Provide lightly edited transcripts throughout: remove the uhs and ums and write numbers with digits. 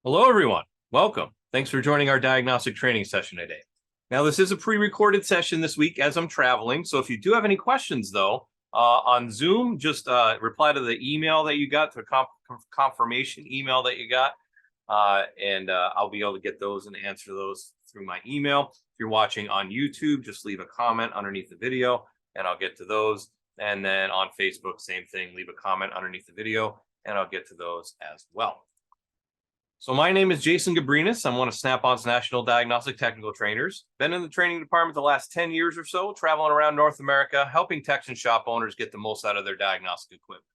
Hello, everyone. Welcome. Thanks for joining our diagnostic training session today. Now, this is a pre-recorded session this week as I'm traveling. So if you do have any questions, though, on Zoom, just reply to the email that you got, to a confirmation email that you got, and I'll be able to get those and answer those through my email. If you're watching on YouTube, just leave a comment underneath the video, and I'll get to those. And then on Facebook, same thing, leave a comment underneath the video, and I'll get to those as well. So my name is Jason Gabrinas. I'm one of Snap-on's national diagnostic technical trainers. Been in the training department the last 10 years or so, traveling around North America, helping tech and shop owners get the most out of their diagnostic equipment.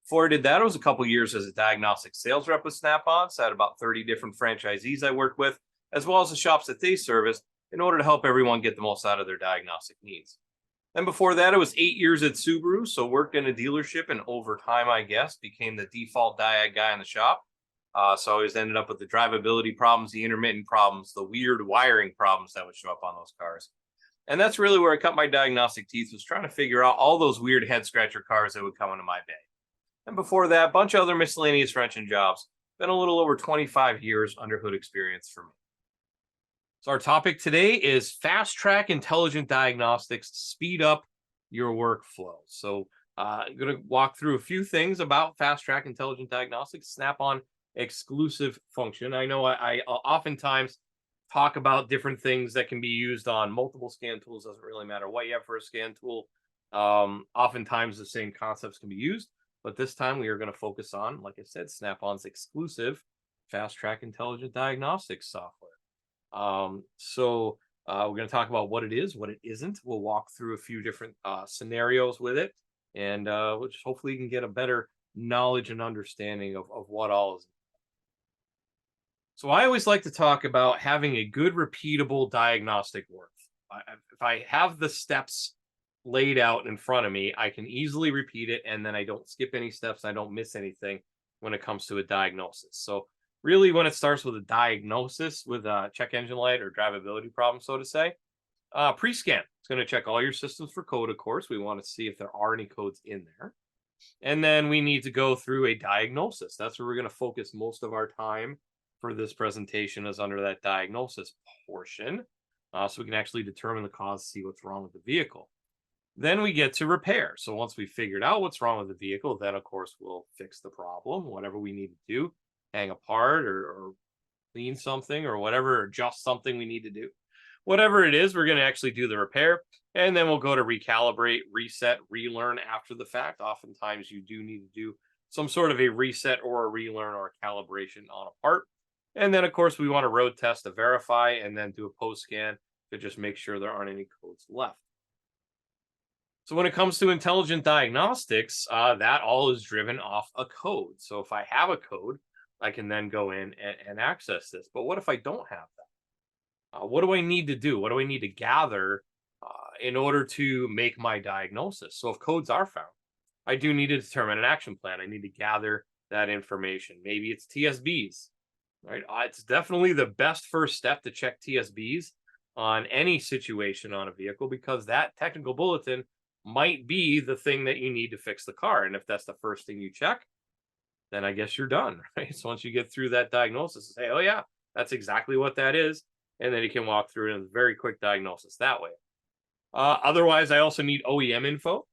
Before I did that, I was a couple years as a diagnostic sales rep with Snap-on. So I had about 30 different franchisees I worked with, as well as the shops that they serviced, in order to help everyone get the most out of their diagnostic needs. Then before that, I was 8 years at Subaru, so worked in a dealership, and over time, I guess, became the default diag guy in the shop. So I always ended up with the drivability problems, the intermittent problems, the weird wiring problems that would show up on those cars. And that's really where I cut my diagnostic teeth, was trying to figure out all those weird head scratcher cars that would come into my bay. And before that, a bunch of other miscellaneous wrenching jobs. Been a little over 25 years under hood experience for me. So our topic today is Fast-Track Intelligent Diagnostics to speed up your workflow. So I'm going to walk through a few things about Fast-Track Intelligent Diagnostics, Snap-on exclusive function. I know I oftentimes talk about different things that can be used on multiple scan tools. Doesn't really matter what you have for a scan tool. Oftentimes the same concepts can be used, but this time we are going to focus on, like I said, Snap-on's exclusive Fast-Track Intelligent Diagnostics software. We're going to talk about what it is, what it isn't. We'll walk through a few different scenarios with it, and we'll just hopefully can get a better knowledge and understanding of what all is. So I always like to talk about having a good, repeatable diagnostic work. If I have the steps laid out in front of me, I can easily repeat it, and then I don't skip any steps. I don't miss anything when it comes to a diagnosis. So really, when it starts with a diagnosis with a check engine light or drivability problem, so to say, pre-scan. It's going to check all your systems for code, of course. We want to see if there are any codes in there. And then we need to go through a diagnosis. That's where we're going to focus most of our time for this presentation, is under that diagnosis portion. So we can actually determine the cause, see what's wrong with the vehicle. Then we get to repair. So once we figured out what's wrong with the vehicle, then of course we'll fix the problem, whatever we need to do, hang a part or clean something or whatever, adjust something we need to do. Whatever it is, we're going to actually do the repair, and then we'll go to recalibrate, reset, relearn after the fact. Oftentimes you do need to do some sort of a reset or a relearn or a calibration on a part. And then, of course, we want to road test to verify, and then do a post scan to just make sure there aren't any codes left. So when it comes to intelligent diagnostics, that all is driven off a code. So if I have a code, I can then go in and access this. But what if I don't have that? What do I need to do? What do I need to gather in order to make my diagnosis? So if codes are found, I do need to determine an action plan. I need to gather that information. Maybe it's TSBs, right? It's definitely the best first step to check TSBs on any situation on a vehicle, because that technical bulletin might be the thing that you need to fix the car. And if that's the first thing you check, then I guess you're done, right? So once you get through that diagnosis, say, oh yeah, that's exactly what that is. And then you can walk through it in a very quick diagnosis that way. Otherwise, I also need OEM info.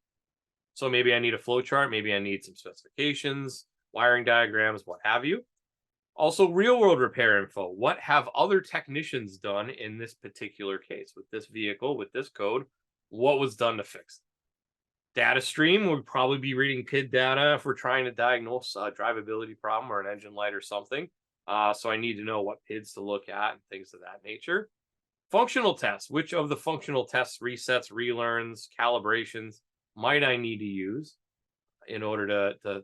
So maybe I need a flow chart, maybe I need some specifications, wiring diagrams, what have you. Also, real world repair info. What have other technicians done in this particular case with this vehicle, with this code? What was done to fix it? Data stream, would probably be reading PID data if we're trying to diagnose a drivability problem or an engine light or something. So I need to know what PIDs to look at and things of that nature. Functional tests. Which of the functional tests, resets, relearns, calibrations might I need to use in order to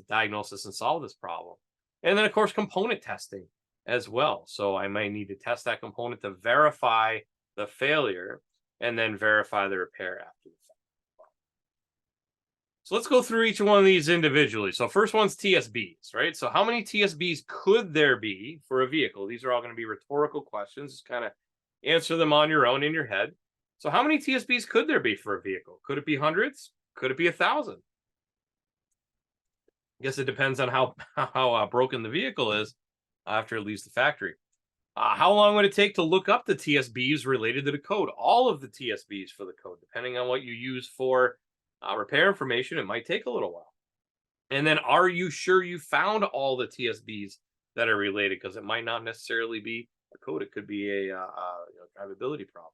diagnose this and solve this problem? And then, of course, component testing as well. So I might need to test that component to verify the failure and then verify the repair after the fact. So let's go through each one of these individually. So first one's TSBs, right? So how many TSBs could there be for a vehicle? These are all going to be rhetorical questions. Just kind of answer them on your own in your head. So how many TSBs could there be for a vehicle? Could it be hundreds? Could it be 1,000? I guess it depends on how broken the vehicle is. after it leaves the factory. How long would it take to look up the TSBs related to the code? All of the TSBs for the code, depending on what you use for repair information, it might take a little while. And then, are you sure you found all the TSBs that are related? Because it might not necessarily be a code; it could be a drivability problem.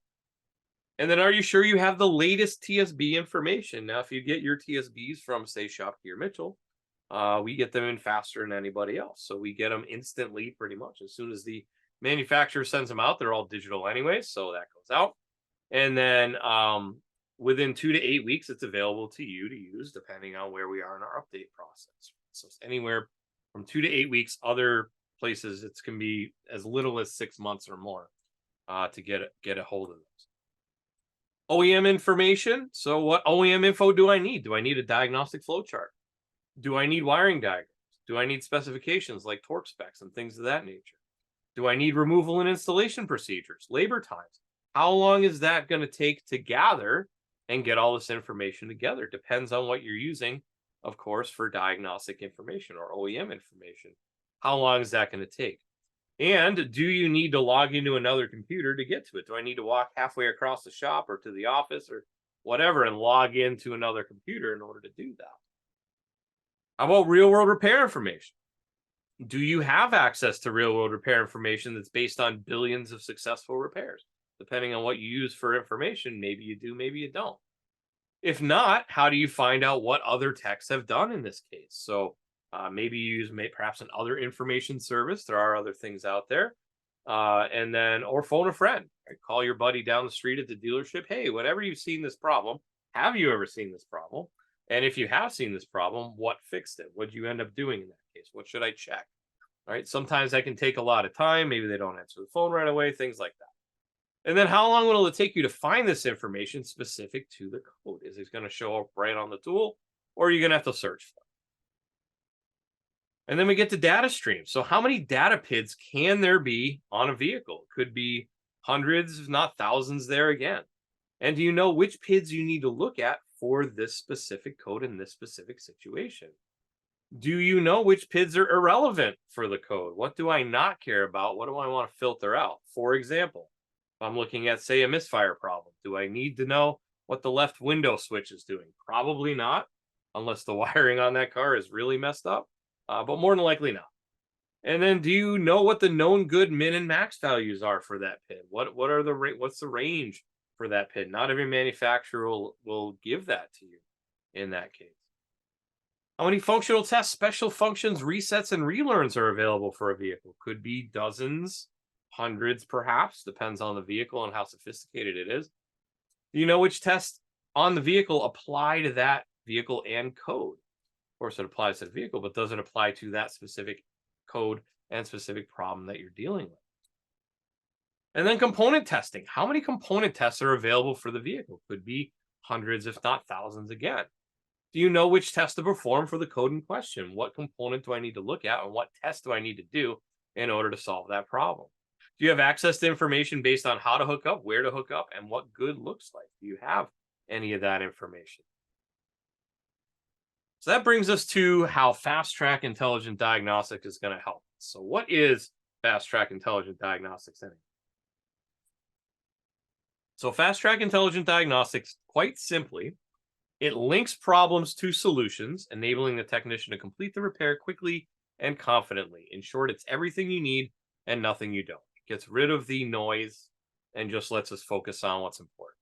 And then, are you sure you have the latest TSB information? Now, if you get your TSBs from, say, Shopgear Mitchell, we get them in faster than anybody else. So we get them instantly, pretty much. As soon as the manufacturer sends them out, they're all digital anyway. So that goes out. And then within 2 to 8 weeks, it's available to you to use, depending on where we are in our update process. So it's anywhere from 2 to 8 weeks. Other places, it can be as little as 6 months or more to get a hold of those. OEM information. So what OEM info do I need? Do I need a diagnostic flow chart? Do I need wiring diagrams? Do I need specifications like torque specs and things of that nature? Do I need removal and installation procedures, labor times? How long is that going to take to gather and get all this information together? Depends on what you're using, of course, for diagnostic information or OEM information. How long is that going to take? And do you need to log into another computer to get to it? Do I need to walk halfway across the shop or to the office or whatever and log into another computer in order to do that? How about real world repair information? Do you have access to real world repair information that's based on billions of successful repairs? Depending on what you use for information, maybe you do, maybe you don't. If not, how do you find out what other techs have done in this case? So maybe you use perhaps an other information service. There are other things out there. And then, or phone a friend. Right? Call your buddy down the street at the dealership. Hey, whenever you've seen this problem, have you ever seen this problem? And if you have seen this problem, what fixed it? What did you end up doing in that case? What should I check? All right. Sometimes that can take a lot of time. Maybe they don't answer the phone right away, things like that. And then how long will it take you to find this information specific to the code? Is it going to show up right on the tool, or are you going to have to search for it? And then we get to data streams. So how many data PIDs can there be on a vehicle? Could be hundreds, if not thousands there again. And do you know which PIDs you need to look at for this specific code in this specific situation? Do you know which PIDs are irrelevant for the code? What do I not care about? What do I want to filter out? For example, if I'm looking at, say, a misfire problem, do I need to know what the left window switch is doing? Probably not, unless the wiring on that car is really messed up, but more than likely not. And then, do you know what the known good min and max values are for that PID? What's the range for that PID? Not every manufacturer will give that to you in that case. How many functional tests, special functions, resets, and relearns are available for a vehicle? Could be dozens, hundreds perhaps, depends on the vehicle and how sophisticated it is. Do you know which tests on the vehicle apply to that vehicle and code? Of course, it applies to the vehicle, but does it apply to that specific code and specific problem that you're dealing with? And then component testing. How many component tests are available for the vehicle? Could be hundreds, if not thousands again. Do you know which test to perform for the code in question? What component do I need to look at, and what test do I need to do in order to solve that problem? Do you have access to information based on how to hook up, where to hook up, and what good looks like? Do you have any of that information? So that brings us to how Fast-Track Intelligent Diagnostics is going to help. So what is Fast-Track Intelligent Diagnostics anyway? So Fast-Track Intelligent Diagnostics, quite simply, it links problems to solutions, enabling the technician to complete the repair quickly and confidently. In short, it's everything you need and nothing you don't. It gets rid of the noise and just lets us focus on what's important.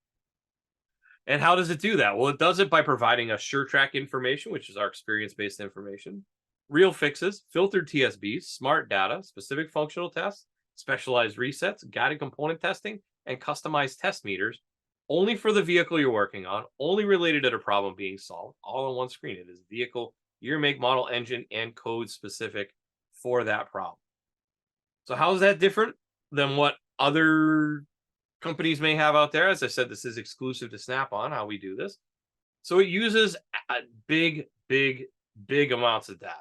And how does it do that? Well, it does it by providing us SureTrack information, which is our experience-based information, real fixes, filtered TSBs, smart data, specific functional tests, specialized resets, guided component testing, and customized test meters, only for the vehicle you're working on, only related to the problem being solved, all on one screen. It is vehicle, year, make, model, engine, and code specific for that problem. So how is that different than what other companies may have out there? As I said, this is exclusive to Snap-on, how we do this. So it uses big amounts of data.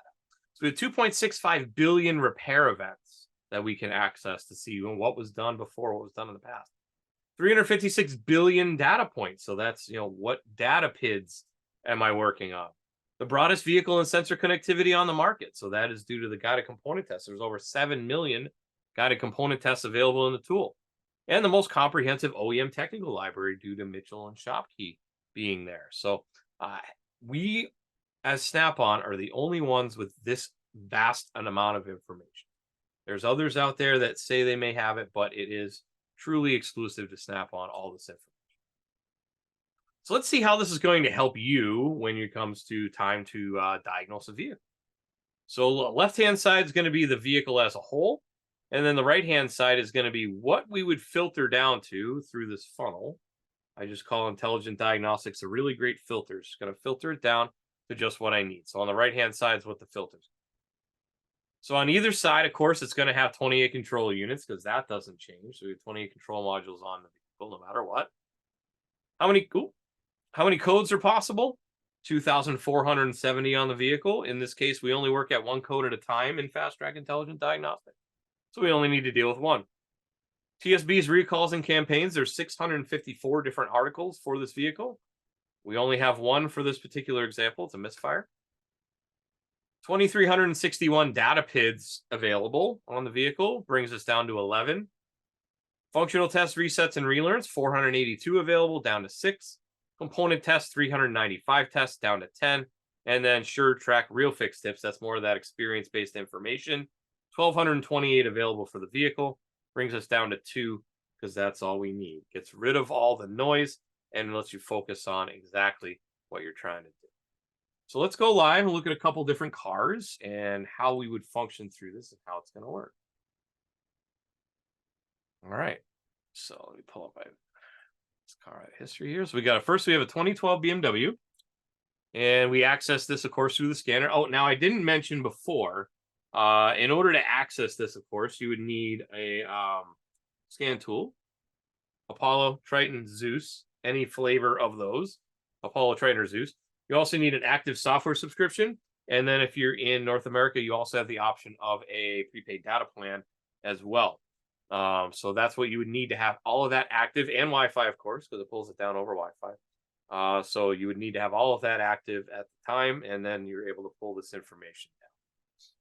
So we have 2.65 billion repair events that we can access to see what was done before, what was done in the past. 356 billion data points. So that's, what data PIDs am I working on? The broadest vehicle and sensor connectivity on the market. So that is due to the guided component test. There's over 7 million guided component tests available in the tool. And the most comprehensive OEM technical library due to Mitchell and Shopkey being there. So uh, we as Snap-on are the only ones with this vast an amount of information. There's others out there that say they may have it, but it is truly exclusive to Snap-on, all this information. So let's see how this is going to help you when it comes to time to diagnose a vehicle. So left-hand side is going to be the vehicle as a whole. And then the right-hand side is going to be what we would filter down to through this funnel. I just call Intelligent Diagnostics a really great filter. It's going to filter it down to just what I need. So on the right-hand side is what the filters. So on either side, of course, it's going to have 28 control units because that doesn't change. So we have 28 control modules on the vehicle no matter what. How many codes are possible? 2,470 on the vehicle. In this case, we only work at one code at a time in Fast-Track Intelligent Diagnostics. So we only need to deal with one. TSB's recalls and campaigns, there's 654 different articles for this vehicle. We only have one for this particular example. It's a misfire. 2,361 data PIDs available on the vehicle, brings us down to 11. Functional test resets and relearns, 482 available, down to 6. Component tests, 395 tests, down to 10. And then SureTrack real fix tips, that's more of that experience-based information. 1,228 available for the vehicle, brings us down to 2 because that's all we need. Gets rid of all the noise and lets you focus on exactly what you're trying to do. So let's go live and look at a couple different cars and how we would function through this and how it's going to work. All right. So let me pull up my car history here. So we have a 2012 BMW. And we access this, of course, through the scanner. Oh, now I didn't mention before, in order to access this, of course, you would need a scan tool, Apollo, Triton, Zeus, any flavor of those, Apollo, Triton, or Zeus. You also need an active software subscription. And then if you're in North America, you also have the option of a prepaid data plan as well. So that's what you would need to have all of that active, and Wi-Fi, of course, because it pulls it down over Wi-Fi. So you would need to have all of that active at the time, and then you're able to pull this information down.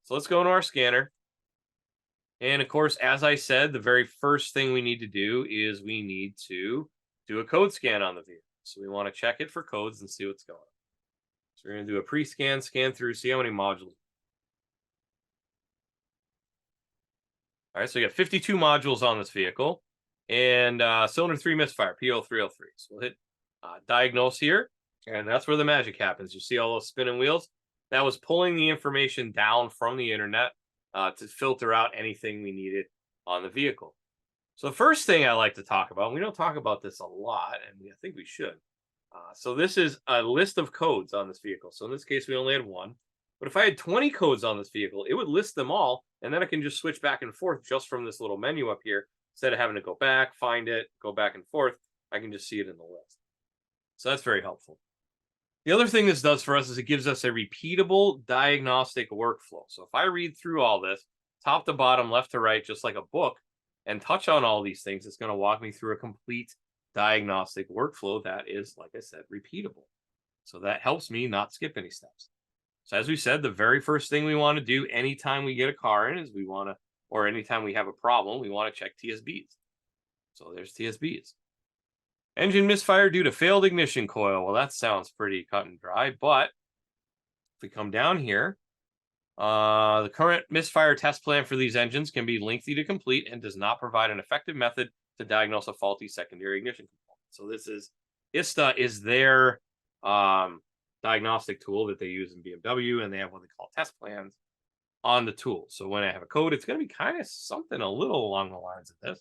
So let's go into our scanner. And of course, as I said, the very first thing we need to do is we need to do a code scan on the vehicle. So we want to check it for codes and see what's going on. So we're going to do a pre-scan, scan through, see how many modules. All right, so we got 52 modules on this vehicle, and cylinder 3 misfire, PO303. So we'll hit diagnose here, and that's where the magic happens. You see all those spinning wheels? That was pulling the information down from the internet to filter out anything we needed on the vehicle. So the first thing I like to talk about, and we don't talk about this a lot, and I think we should. So this is a list of codes on this vehicle. So in this case, we only had one. But if I had 20 codes on this vehicle, it would list them all, and then I can just switch back and forth just from this little menu up here. Instead of having to go back, find it, go back and forth, I can just see it in the list. So that's very helpful. The other thing this does for us is it gives us a repeatable diagnostic workflow. So if I read through all this, top to bottom, left to right, just like a book, and touch on all these things, it's going to walk me through a complete diagnostic workflow that is, like I said, repeatable. So that helps me not skip any steps. So as we said, the very first thing we want to do anytime we get a car in is or anytime we have a problem, we want to check TSBs. So there's TSBs. Engine misfire due to failed ignition coil. Well, that sounds pretty cut and dry, but if we come down here, the current misfire test plan for these engines can be lengthy to complete and does not provide an effective method to diagnose a faulty secondary ignition component. So this is, ISTA is their diagnostic tool that they use in BMW, and they have what they call test plans on the tool. So when I have a code, it's going to be kind of something a little along the lines of this,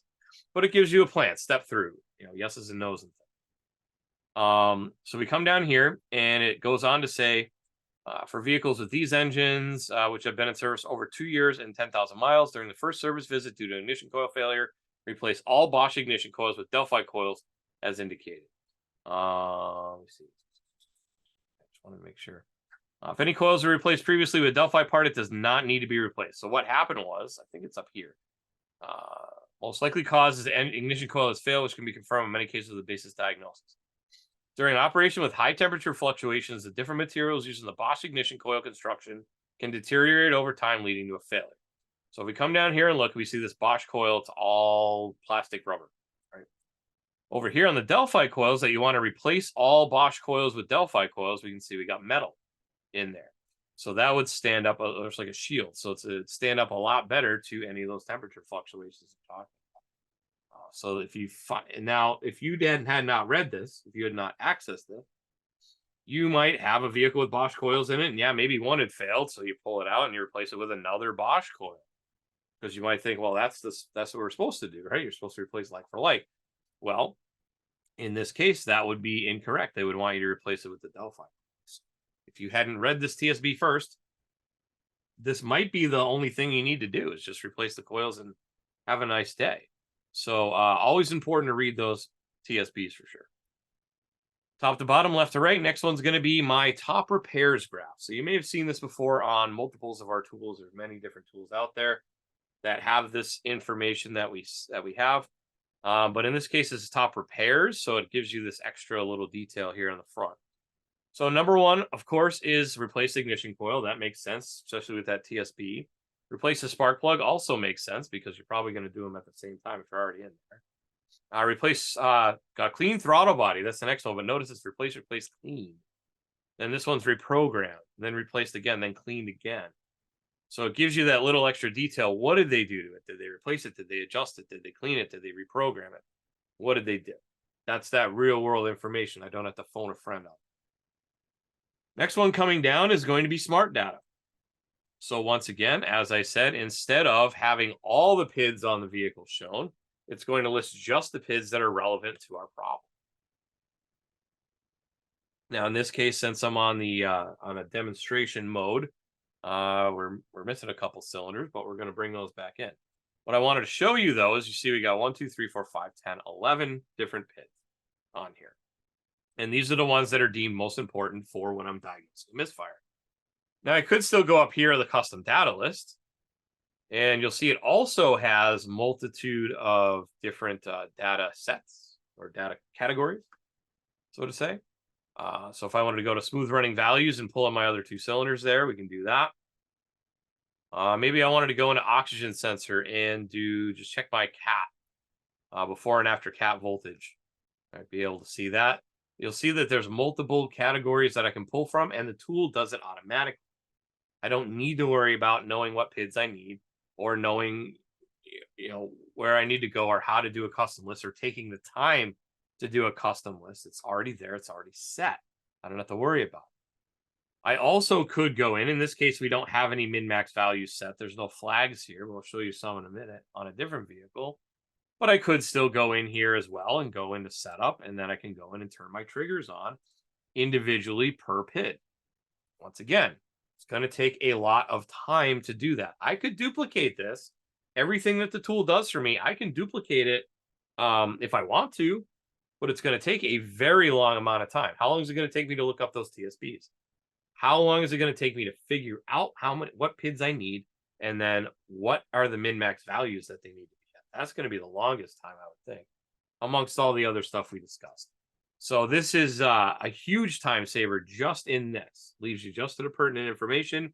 but it gives you a plan, step through, yeses and nos and things. So we come down here, and it goes on to say, for vehicles with these engines, which have been in service over 2 years and 10,000 miles, during the first service visit due to ignition coil failure, replace all Bosch ignition coils with Delphi coils as indicated. Let me see. I just want to make sure. If any coils were replaced previously with a Delphi part, it does not need to be replaced. So what happened was, I think it's up here. Most likely causes ignition coil has failed, which can be confirmed in many cases with the basis diagnosis. During operation with high temperature fluctuations, the different materials used in the Bosch ignition coil construction can deteriorate over time, leading to a failure. So if we come down here and look, we see this Bosch coil. It's all plastic rubber, right? Over here on the Delphi coils that you want to replace all Bosch coils with Delphi coils, we can see we got metal in there. So that would stand up, it's like a shield. So it's stand up a lot better to any of those temperature fluctuations I'm talking about. So if you find, now, if you had not read this, if you had not accessed this, you might have a vehicle with Bosch coils in it. And yeah, maybe one had failed. So you pull it out and you replace it with another Bosch coil. Because you might think, well, that's what we're supposed to do, right? You're supposed to replace like for like. Well, in this case, that would be incorrect. They would want you to replace it with the Delphi. If you hadn't read this TSB first, this might be the only thing you need to do is just replace the coils and have a nice day. So always important to read those TSBs for sure. Top to bottom, left to right. Next one's going to be my top repairs graph. So you may have seen this before on multiples of our tools. There's many different tools out there that have this information that we have. But in this case, it's top repairs. So it gives you this extra little detail here on the front. So number one, of course, is replace the ignition coil. That makes sense, especially with that TSB. Replace the spark plug also makes sense because you're probably going to do them at the same time if you're already in there. Replace got clean throttle body. That's the next one. But notice it's replace, clean. Then this one's reprogrammed, then replaced again, then cleaned again. So it gives you that little extra detail. What did they do to it? Did they replace it? Did they adjust it? Did they clean it? Did they reprogram it? What did they do? That's that real world information. I don't have to phone a friend up. Next one coming down is going to be smart data. So once again, as I said, instead of having all the PIDs on the vehicle shown, it's going to list just the PIDs that are relevant to our problem. Now, in this case, since I'm on a demonstration mode, we're missing a couple cylinders, but we're going to bring those back in. What I wanted to show you, though, is you see we got 1, 2, 3, 4, 5, 10, 11 different PIDs on here. And these are the ones that are deemed most important for when I'm diagnosing misfire. Now, I could still go up here to the custom data list, and you'll see it also has multitude of different data sets or data categories, so to say. So if I wanted to go to smooth running values and pull in my other 2 cylinders there, we can do that. Maybe I wanted to go into oxygen sensor and just check my cat before and after cat voltage. I'd be able to see that. You'll see that there's multiple categories that I can pull from, and the tool does it automatically. I don't need to worry about knowing what PIDs I need or knowing, where I need to go or how to do a custom list or taking the time to do a custom list. It's already there. It's already set. I don't have to worry about it. I also could go in this case, we don't have any min-max values set. There's no flags here. We'll show you some in a minute on a different vehicle. But I could still go in here as well and go into setup, and then I can go in and turn my triggers on individually per PID. Once again, it's going to take a lot of time to do that. I could duplicate this. Everything that the tool does for me, I can duplicate it if I want to, but it's going to take a very long amount of time. How long is it going to take me to look up those TSBs? How long is it going to take me to figure out what PIDs I need, and then what are the min-max values that they need to be at? That's going to be the longest time, I would think, amongst all the other stuff we discussed. So this is a huge time saver just in this. Leaves you just to the pertinent information.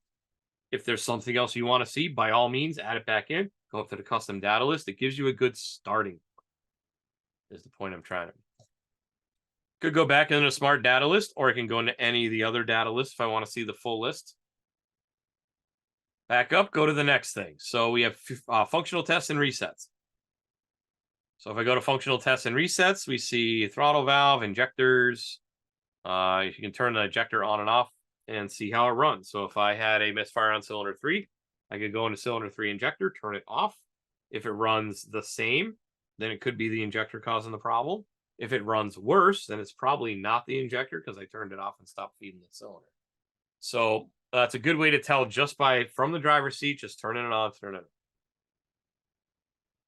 If there's something else you want to see, by all means, add it back in. Go up to the custom data list. It gives you a good starting point, is the point I'm trying to make. Could go back into a smart data list, or I can go into any of the other data lists if I want to see the full list. Back up, go to the next thing. So we have functional tests and resets. So if I go to functional tests and resets, we see throttle valve, injectors. You can turn the injector on and off and see how it runs. So if I had a misfire on cylinder 3, I could go into cylinder 3 injector, turn it off. If it runs the same, then it could be the injector causing the problem. If it runs worse, then it's probably not the injector because I turned it off and stopped feeding the cylinder. So that's a good way to tell just from the driver's seat, just turning it on, turn it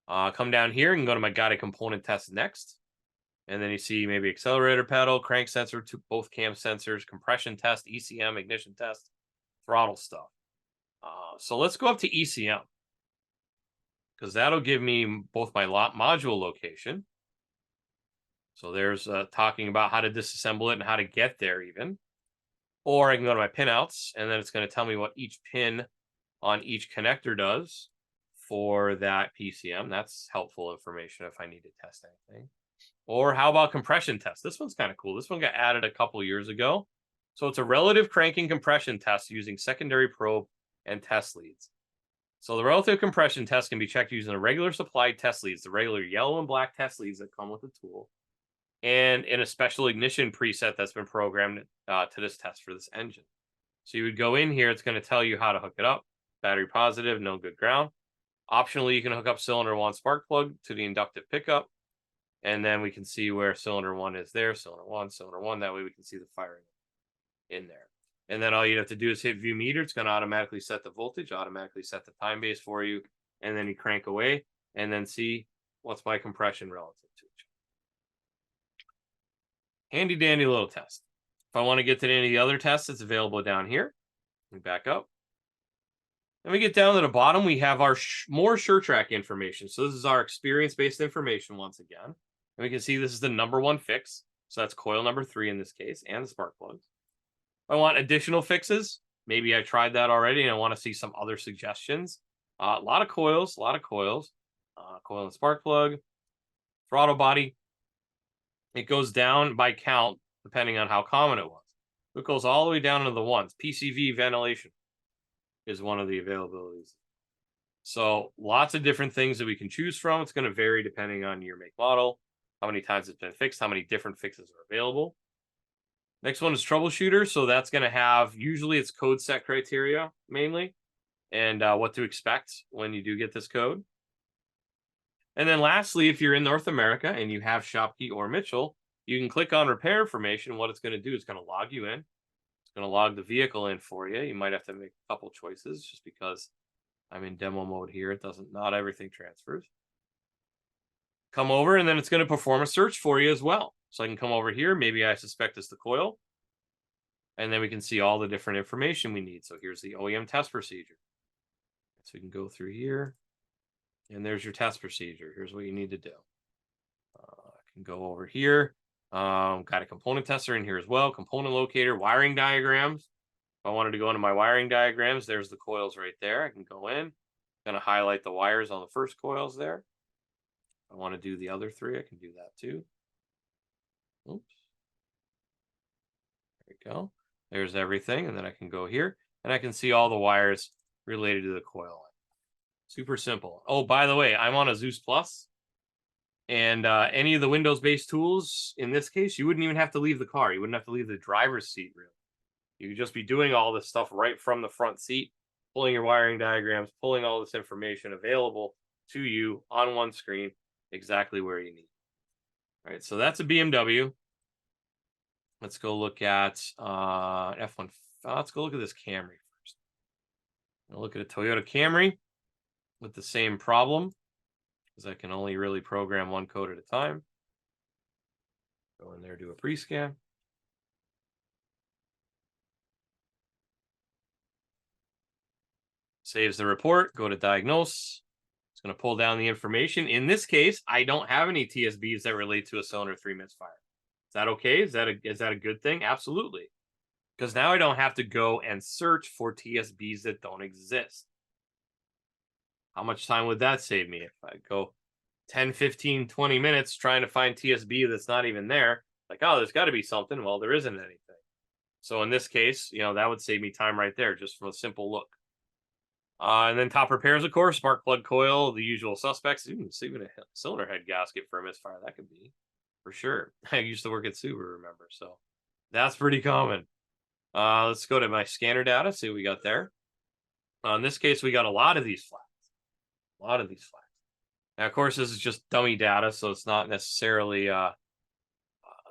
on. Come down here and go to my guided component test next. And then you see maybe accelerator pedal, crank sensor, both cam sensors, compression test, ECM, ignition test, throttle stuff. So let's go up to ECM, because that'll give me both my module location. So there's talking about how to disassemble it and how to get there even. Or I can go to my pinouts, and then it's going to tell me what each pin on each connector does for that PCM. That's helpful information if I need to test anything. Or how about compression test? This one's kind of cool. This one got added a couple years ago. So it's a relative cranking compression test using secondary probe and test leads. So the relative compression test can be checked using the regular supplied test leads, the regular yellow and black test leads that come with the tool, and in a special ignition preset that's been programmed to this test for this engine. So you would go in here, it's going to tell you how to hook it up. Battery positive, no good ground. Optionally, you can hook up cylinder 1 spark plug to the inductive pickup. And then we can see where cylinder 1 is there, cylinder 1, cylinder 1. That way we can see the firing in there. And then all you have to do is hit view meter. It's going to automatically set the voltage, automatically set the time base for you. And then you crank away and then see what's my compression relative to each other. Handy dandy little test. If I want to get to any of the other tests, it's available down here. We back up. And we get down to the bottom, we have our more SureTrack information. So this is our experience-based information once again. And we can see this is the number 1 fix. So that's coil number 3 in this case, and the spark plugs. If I want additional fixes, maybe I tried that already and I want to see some other suggestions. A lot of coils, coil and spark plug, throttle body. It goes down by count depending on how common it was. It goes all the way down to the ones. PCV ventilation is one of the availabilities. So lots of different things that we can choose from. It's going to vary depending on your make model, how many times it's been fixed, how many different fixes are available. Next one is troubleshooter. So that's going to have, usually it's code set criteria mainly, and what to expect when you do get this code. And then lastly, if you're in North America and you have Shopkey or Mitchell, you can click on repair information. What it's going to do is going to log you in. It's going to log the vehicle in for you. You might have to make a couple choices just because I'm in demo mode here. It doesn't, not everything transfers. Come over and then it's going to perform a search for you as well. So I can come over here. Maybe I suspect it's the coil. And then we can see all the different information we need. So here's the OEM test procedure. So we can go through here. And there's your test procedure. Here's what you need to do. I can go over here. Got a component tester in here as well. Component locator, wiring diagrams. If I wanted to go into my wiring diagrams, there's the coils right there. I can go in. Going to highlight the wires on the first coils there. If I want to do the other 3, I can do that too. Oops. There we go. There's everything. And then I can go here and I can see all the wires related to the coil. Super simple. Oh, by the way, I'm on a Zeus Plus. And any of the Windows-based tools, in this case, you wouldn't even have to leave the car. You wouldn't have to leave the driver's seat, really. You could just be doing all this stuff right from the front seat, pulling your wiring diagrams, pulling all this information available to you on one screen, exactly where you need. All right, so that's a BMW. Let's go look at F1. Let's go look at this Camry first. I'll look at a Toyota Camry with the same problem, because I can only really program one code at a time. Go in there, do a pre-scan. Saves the report, go to diagnose. It's going to pull down the information. In this case, I don't have any TSBs that relate to a cylinder 3 misfire. Is that okay? Is that a good thing? Absolutely. Because now I don't have to go and search for TSBs that don't exist. How much time would that save me if I go 10, 15, 20 minutes trying to find TSB that's not even there? Like, oh, there's got to be something. Well, there isn't anything. So in this case, that would save me time right there just from a simple look. And then top repairs, of course, spark plug coil, the usual suspects. Even a cylinder head gasket for a misfire, that could be for sure. I used to work at Subaru, remember? So that's pretty common. Let's go to my scanner data, see what we got there. In this case, we got a lot of these flags. Now, of course, this is just dummy data, so it's not necessarily,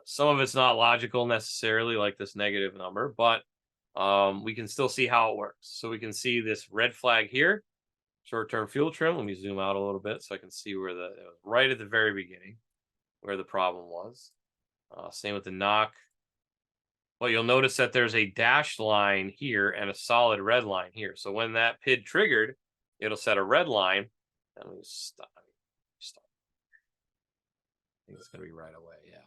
some of it's not logical necessarily, like this negative number, but we can still see how it works. So we can see this red flag here, short-term fuel trim. Let me zoom out a little bit so I can see where it was right at the very beginning, where the problem was. Same with the knock. Well, you'll notice that there's a dashed line here and a solid red line here. So when that PID triggered, it'll set a red line. Let me stop. I think it's going to be right away, yeah.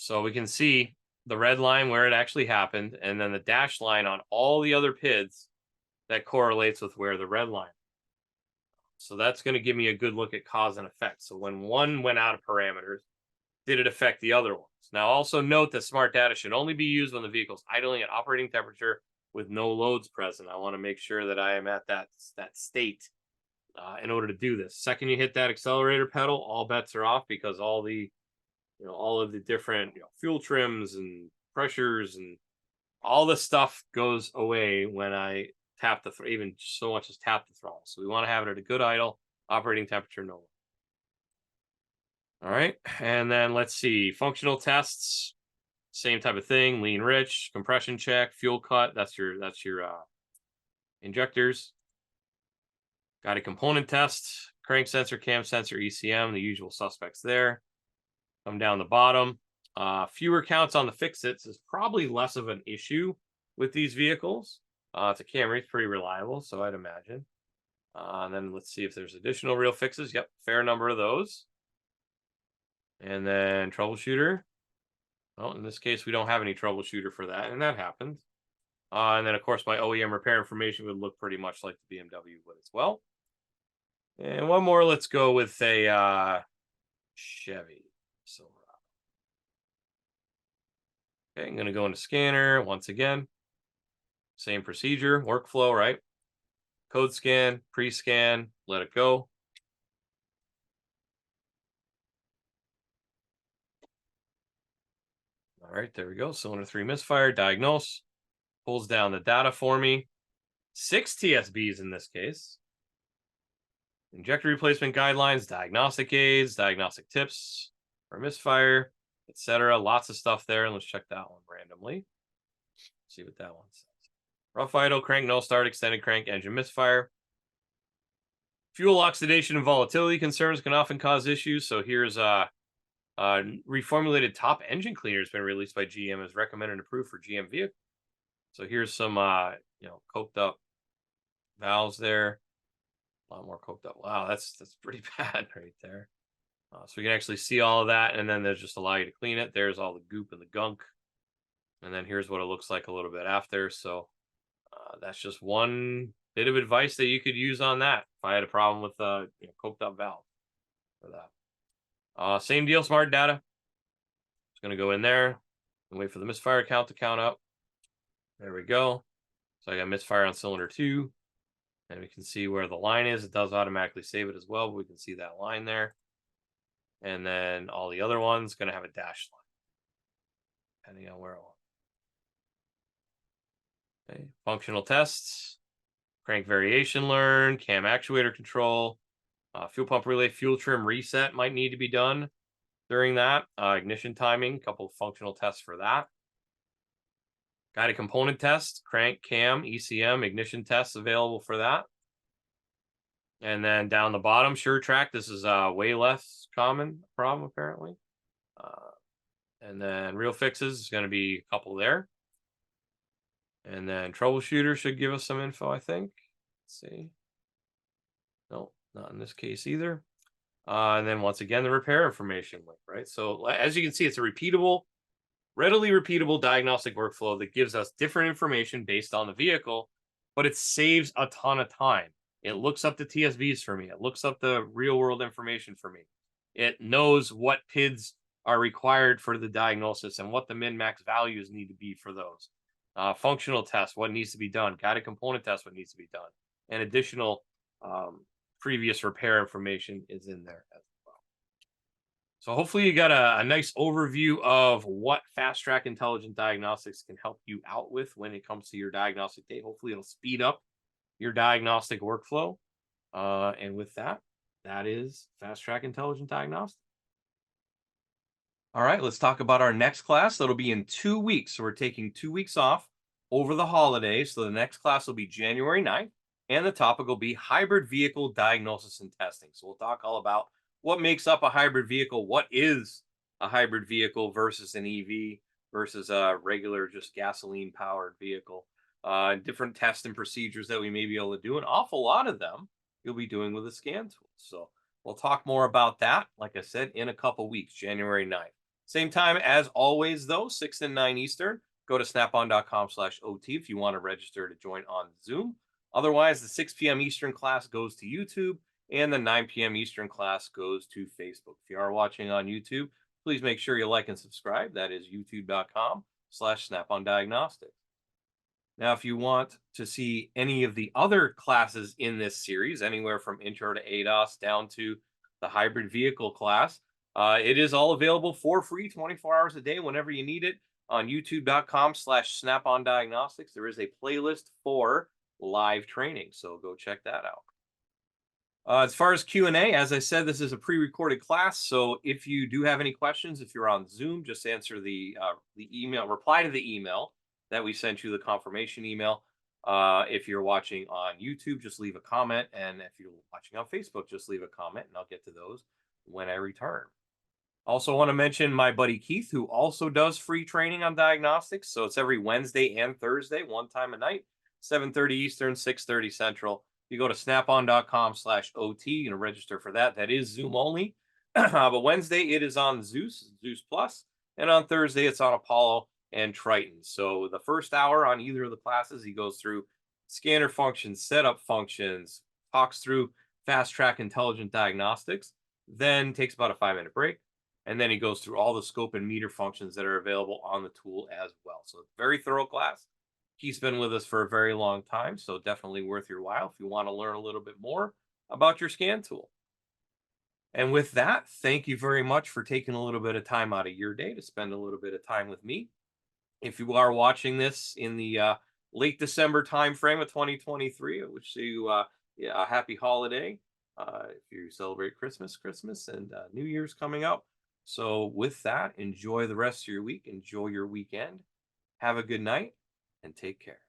So we can see the red line where it actually happened, and then the dashed line on all the other PIDs that correlates with where the red line. So that's going to give me a good look at cause and effect. So when one went out of parameters, did it affect the other ones? Now, also note that smart data should only be used when the vehicle's idling at operating temperature with no loads present. I want to make sure that I am at that state in order to do this. Second, you hit that accelerator pedal, all bets are off, because all the all of the different fuel trims and pressures and all the stuff goes away when I tap the even so much as tap the throttle. So we want to have it at a good idle, operating temperature, no. All right, and then let's see, functional tests, same type of thing, lean rich, compression check, fuel cut, that's your injectors. Got a component test, crank sensor, cam sensor, ECM, the usual suspects there. Come down the bottom. Fewer counts on the fix-its is probably less of an issue with these vehicles. It's a Camry, it's pretty reliable, so I'd imagine. And then let's see if there's additional real fixes. Yep, fair number of those. And then troubleshooter. Well, in this case, we don't have any troubleshooter for that, and that happened. And then, of course, my OEM repair information would look pretty much like the BMW would as well. And one more, let's go with a Chevy Silverado. Okay, I'm going to go into scanner once again. Same procedure, workflow, right? Code scan, pre-scan, let it go. All right, there we go. Cylinder 3 misfire, diagnose, pulls down the data for me. 6 TSBs in this case. Injector replacement guidelines, diagnostic aids, diagnostic tips for misfire, etc. Lots of stuff there. And let's check that one randomly. See what that one says. Rough idle, crank no start, extended crank, engine misfire. Fuel oxidation and volatility concerns can often cause issues. So here's reformulated top engine cleaner has been released by GM as recommended and approved for GM vehicle. So here's some coked up valves there. A lot more coked up. Wow, that's pretty bad right there. So we can actually see all of that, and then there's just allow you to clean it. There's all the goop and the gunk, and then here's what it looks like a little bit after. So that's just one bit of advice that you could use on that. If I had a problem with coked up valve for that. Same deal, smart data. It's going to go in there and wait for the misfire count to count up. There we go. So I got misfire on cylinder 2. And we can see where the line is. It does automatically save it as well, but we can see that line there. And then all the other ones going to have a dashed line, depending on where it was. Okay. Functional tests, crank variation learn, cam actuator control, fuel pump relay, fuel trim reset might need to be done during that. Ignition timing, a couple of functional tests for that. Guided component test, crank, cam, ECM, ignition tests available for that. And then down the bottom, SureTrack. This is way less common problem, apparently. And then real fixes is going to be a couple there. And then troubleshooter should give us some info, I think. Let's see. No, not in this case either. And then once again, the repair information link, right? So as you can see, it's a repeatable, readily repeatable diagnostic workflow that gives us different information based on the vehicle, but it saves a ton of time. It looks up the TSVs for me. It looks up the real world information for me. It knows what PIDs are required for the diagnosis and what the min-max values need to be for those. Functional tests, what needs to be done. Guided component test, what needs to be done. And additional previous repair information is in there as well. So hopefully you got a nice overview of what Fast-Track Intelligent Diagnostics can help you out with when it comes to your diagnostic day. Hopefully it'll speed up your diagnostic workflow. And with that, that is Fast-Track Intelligent Diagnostics. All right, let's talk about our next class. That'll be in 2 weeks. So we're taking 2 weeks off over the holidays. So the next class will be January 9th, and the topic will be hybrid vehicle diagnosis and testing. So we'll talk all about what makes up a hybrid vehicle, what is a hybrid vehicle versus an EV versus a regular just gasoline powered vehicle, different tests and procedures that we may be able to do. An awful lot of them you'll be doing with a scan tool. So we'll talk more about that, like I said, in a couple weeks, January 9th. Same time as always, though, 6 and 9 Eastern. Go to snapon.com/OT if you want to register to join on Zoom. Otherwise, the 6 p.m. Eastern class goes to YouTube, and the 9 p.m. Eastern class goes to Facebook. If you are watching on YouTube, please make sure you like and subscribe. That is youtube.com/Snap-on Diagnostics. Now, if you want to see any of the other classes in this series, anywhere from intro to ADOS down to the hybrid vehicle class, it is all available for free 24 hours a day whenever you need it on youtube.com/Snap-on Diagnostics. There is a playlist for live training, so go check that out. As far as Q&A, as I said, this is a pre-recorded class, so if you do have any questions, if you're on Zoom, just answer the email, reply to the email that we sent you, the confirmation email. If you're watching on YouTube, just leave a comment, and if you're watching on Facebook, just leave a comment, and I'll get to those when I return. Also want to mention my buddy Keith, who also does free training on diagnostics. So it's every Wednesday and Thursday, one time a night, 7:30 Eastern, 6:30 Central. You go to snapon.com/OT, you can register for that. That is Zoom only. But Wednesday it is on Zeus Plus, and on Thursday it's on Apollo and Triton. So the first hour on either of the classes, he goes through scanner functions, setup functions, talks through Fast-Track Intelligent Diagnostics, then takes about a 5-minute break. And then he goes through all the scope and meter functions that are available on the tool as well. So very thorough class. He's been with us for a very long time, so definitely worth your while if you want to learn a little bit more about your scan tool. And with that, thank you very much for taking a little bit of time out of your day to spend a little bit of time with me. If you are watching this in the late December timeframe of 2023, I wish you a happy holiday. If you celebrate Christmas, and New Year's coming up. So with that, enjoy the rest of your week. Enjoy your weekend. Have a good night and take care.